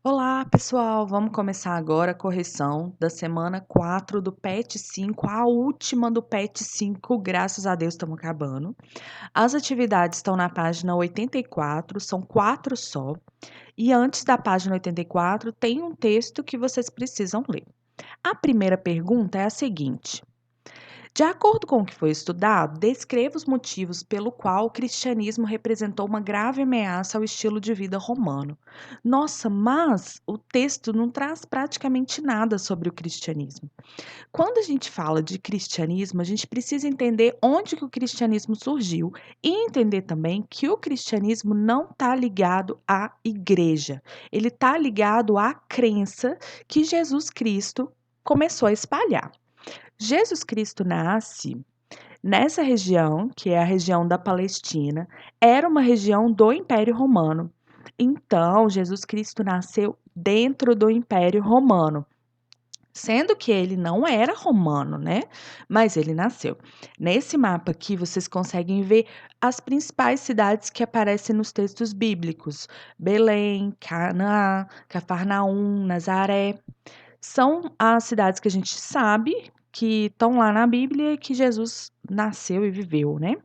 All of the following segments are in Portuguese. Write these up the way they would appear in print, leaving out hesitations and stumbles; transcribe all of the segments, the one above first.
Olá, pessoal! Vamos começar agora a correção da semana 4 do PET 5, a última do PET 5, graças a Deus estamos acabando. As atividades estão na página 84, são 4 só. E antes da página 84 tem um texto que vocês precisam ler. A primeira pergunta é a seguinte: de acordo com o que foi estudado, descreva os motivos pelo qual o cristianismo representou uma grave ameaça ao estilo de vida romano. Nossa, mas o texto não traz praticamente nada sobre o cristianismo. Quando a gente fala de cristianismo, a gente precisa entender onde que o cristianismo surgiu e entender também que o cristianismo não está ligado à igreja. Ele está ligado à crença que Jesus Cristo começou a espalhar. Jesus Cristo nasce nessa região, que é a região da Palestina, era uma região do Império Romano. Então, Jesus Cristo nasceu dentro do Império Romano, sendo que ele não era romano, né? Mas ele nasceu. Nesse mapa aqui, vocês conseguem ver as principais cidades que aparecem nos textos bíblicos: Belém, Canaã, Cafarnaum, Nazaré. São as cidades que a gente sabe que estão lá na Bíblia que Jesus nasceu e viveu, né.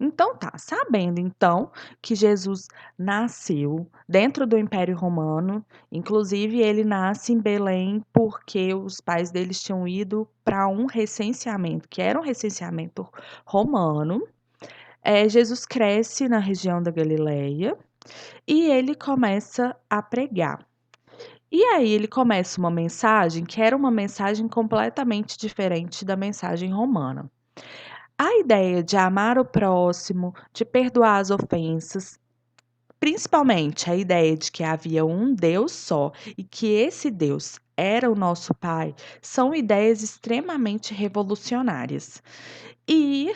Então tá, sabendo então que Jesus nasceu dentro do Império Romano, inclusive ele nasce em Belém porque os pais deles tinham ido para um recenseamento, que era um recenseamento romano. Jesus cresce na região da Galileia e ele começa a pregar. E aí ele começa uma mensagem que era uma mensagem completamente diferente da mensagem romana. A ideia de amar o próximo, de perdoar as ofensas, principalmente a ideia de que havia um Deus só e que esse Deus era o nosso Pai, são ideias extremamente revolucionárias. E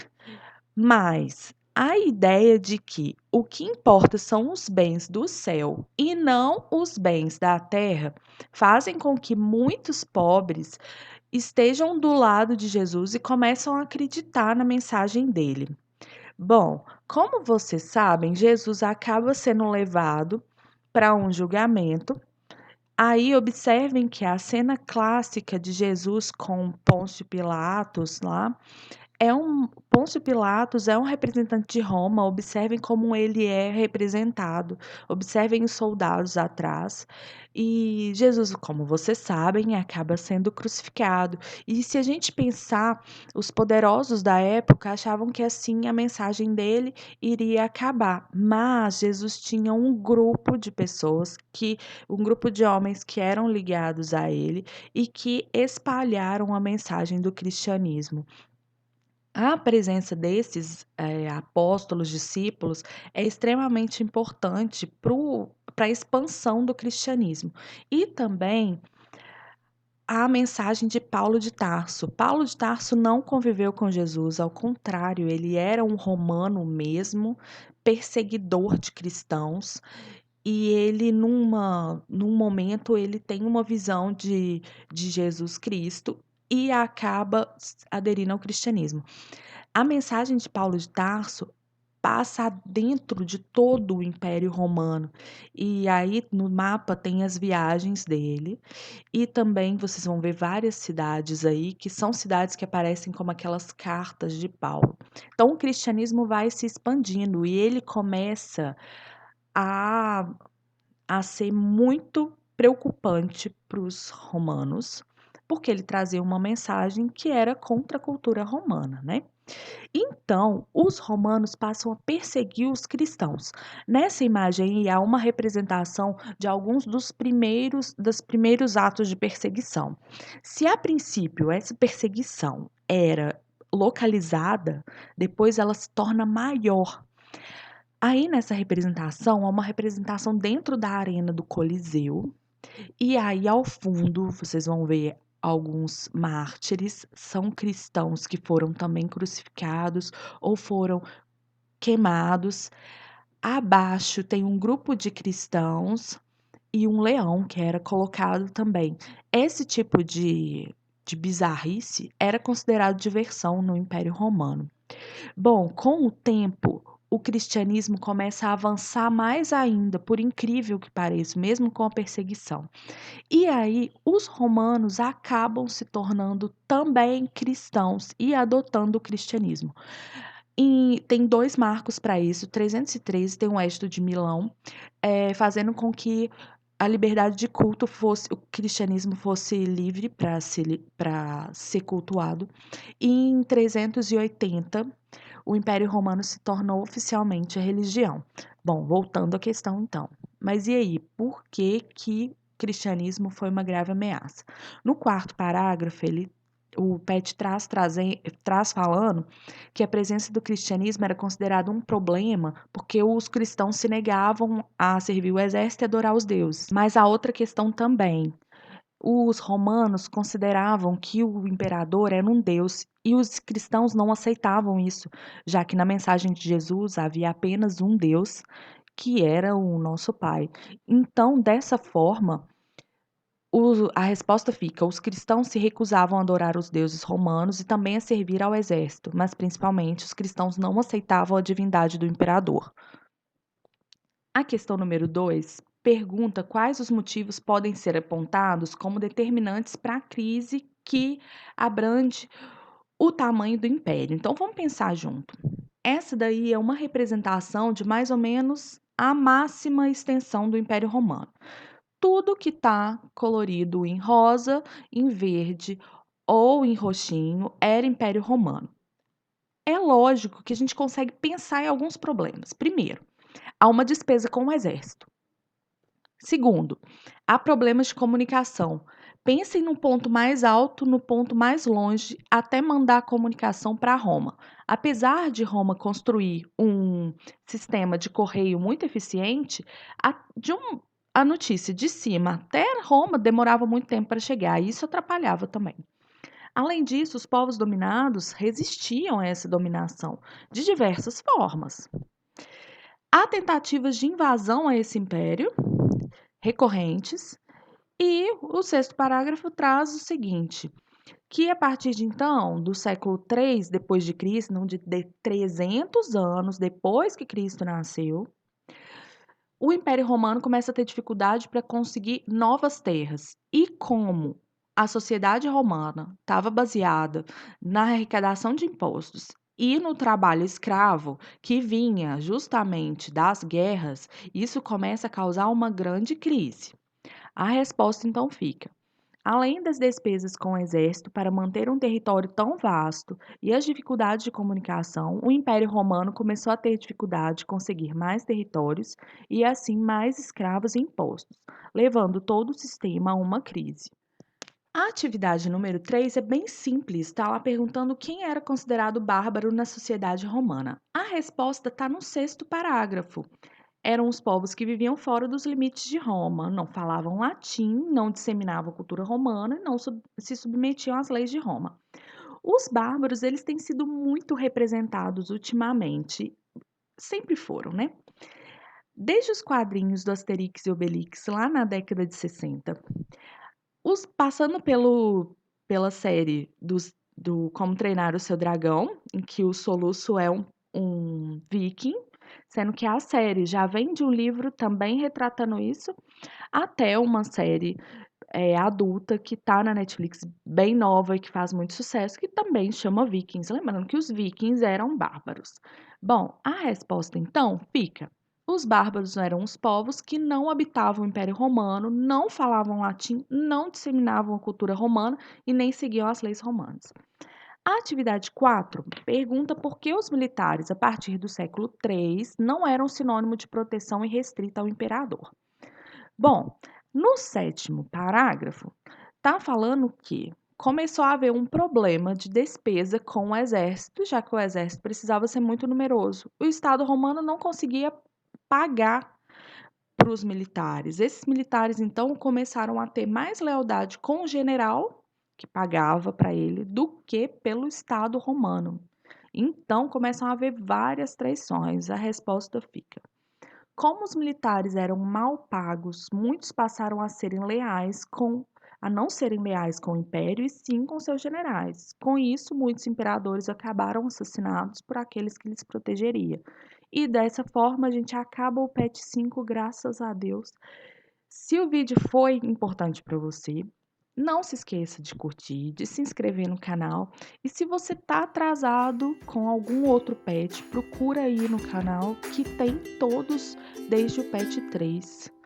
mas a ideia de que o que importa são os bens do céu e não os bens da terra fazem com que muitos pobres estejam do lado de Jesus e começam a acreditar na mensagem dele. Bom, como vocês sabem, Jesus acaba sendo levado para um julgamento. Aí observem que a cena clássica de Jesus com Pôncio Pilatos lá Pôncio Pilatos é um representante de Roma, observem como ele é representado, observem os soldados atrás. E Jesus, como vocês sabem, acaba sendo crucificado. E se a gente pensar, os poderosos da época achavam que assim a mensagem dele iria acabar. Mas Jesus tinha um grupo de pessoas um grupo de homens que eram ligados a ele e que espalharam a mensagem do cristianismo. A presença desses, apóstolos, discípulos, é extremamente importante para a expansão do cristianismo. E também a mensagem de Paulo de Tarso. Paulo de Tarso não conviveu com Jesus, ao contrário, ele era um romano mesmo, perseguidor de cristãos, e ele num momento ele tem uma visão de Jesus Cristo e acaba aderindo ao cristianismo. A mensagem de Paulo de Tarso passa dentro de todo o Império Romano. E aí no mapa tem as viagens dele e também vocês vão ver várias cidades aí que são cidades que aparecem como aquelas cartas de Paulo. Então o cristianismo vai se expandindo e ele começa a a ser muito preocupante para os romanos, porque ele trazia uma mensagem que era contra a cultura romana, né. Então, os romanos passam a perseguir os cristãos. Nessa imagem aí há uma representação de alguns dos primeiros atos de perseguição. Se a princípio essa perseguição era localizada, depois ela se torna maior. Aí nessa representação, há uma representação dentro da arena do Coliseu, e aí ao fundo vocês vão ver alguns mártires, são cristãos que foram também crucificados ou foram queimados. Abaixo tem um grupo de cristãos e um leão que era colocado também. Esse tipo de bizarrice era considerado diversão no Império Romano. Bom, com o tempo, o cristianismo começa a avançar mais ainda, por incrível que pareça, mesmo com a perseguição. E aí, os romanos acabam se tornando também cristãos e adotando o cristianismo. E tem 2 marcos para isso, 313 tem o Edito de Milão, fazendo com que a liberdade de culto fosse o cristianismo fosse livre para ser cultuado. E em 380, o Império Romano se tornou oficialmente a religião. Bom, voltando à questão então. Mas e aí, por que que o cristianismo foi uma grave ameaça? No quarto parágrafo, o Pet traz falando que a presença do cristianismo era considerada um problema porque os cristãos se negavam a servir o exército e adorar os deuses. Mas há outra questão também. Os romanos consideravam que o imperador era um deus e os cristãos não aceitavam isso, já que na mensagem de Jesus havia apenas um Deus, que era o nosso Pai. Então, dessa forma, a resposta fica: os cristãos se recusavam a adorar os deuses romanos e também a servir ao exército, mas principalmente os cristãos não aceitavam a divindade do imperador. A questão número 2 pergunta quais os motivos podem ser apontados como determinantes para a crise que abrange o tamanho do império. Então vamos pensar junto. Essa daí é uma representação de mais ou menos a máxima extensão do Império Romano. Tudo que está colorido em rosa, em verde ou em roxinho era Império Romano. É lógico que a gente consegue pensar em alguns problemas. Primeiro, há uma despesa com o exército. Segundo, há problemas de comunicação. Pensem no ponto mais alto, no ponto mais longe, até mandar a comunicação para Roma. Apesar de Roma construir um sistema de correio muito eficiente, a notícia de cima até Roma demorava muito tempo para chegar, e isso atrapalhava também. Além disso, os povos dominados resistiam a essa dominação de diversas formas. Há tentativas de invasão a esse império recorrentes. E o sexto parágrafo traz o seguinte, que a partir de então, do século 3 depois de Cristo, não de 300 anos depois que Cristo nasceu, o Império Romano começa a ter dificuldade para conseguir novas terras. E como a sociedade romana estava baseada na arrecadação de impostos e no trabalho escravo, que vinha justamente das guerras, isso começa a causar uma grande crise. A resposta então fica: além das despesas com o exército para manter um território tão vasto e as dificuldades de comunicação, o Império Romano começou a ter dificuldade de conseguir mais territórios e, assim, mais escravos e impostos, levando todo o sistema a uma crise. A atividade número 3 é bem simples, está lá perguntando quem era considerado bárbaro na sociedade romana. A resposta está no sexto parágrafo. Eram os povos que viviam fora dos limites de Roma, não falavam latim, não disseminavam a cultura romana e não se submetiam às leis de Roma. Os bárbaros, eles têm sido muito representados ultimamente, sempre foram, né? Desde os quadrinhos do Asterix e Obelix, lá na década de 60, passando pela série do Como Treinar o Seu Dragão, em que o Soluço é um viking, sendo que a série já vem de um livro também retratando isso, até uma série adulta que tá na Netflix bem nova e que faz muito sucesso, que também chama Vikings. Lembrando que os vikings eram bárbaros. Bom, a resposta então fica: os bárbaros eram os povos que não habitavam o Império Romano, não falavam latim, não disseminavam a cultura romana e nem seguiam as leis romanas. A atividade 4 pergunta por que os militares, a partir do século 3, não eram sinônimo de proteção irrestrita ao imperador. Bom, no sétimo parágrafo, está falando que começou a haver um problema de despesa com o exército, já que o exército precisava ser muito numeroso. O Estado romano não conseguia pagar para os militares. Esses militares, então, começaram a ter mais lealdade com o general, que pagava para ele, do que pelo Estado romano. Então, começam a haver várias traições. A resposta fica: como os militares eram mal pagos, muitos passaram a serem leais com a não serem leais com o império e sim com seus generais. Com isso, muitos imperadores acabaram assassinados por aqueles que lhes protegeria. E dessa forma a gente acaba o patch 5, graças a Deus. Se o vídeo foi importante para você, não se esqueça de curtir, de se inscrever no canal. E se você tá atrasado com algum outro patch, procura aí no canal que tem todos desde o patch 3.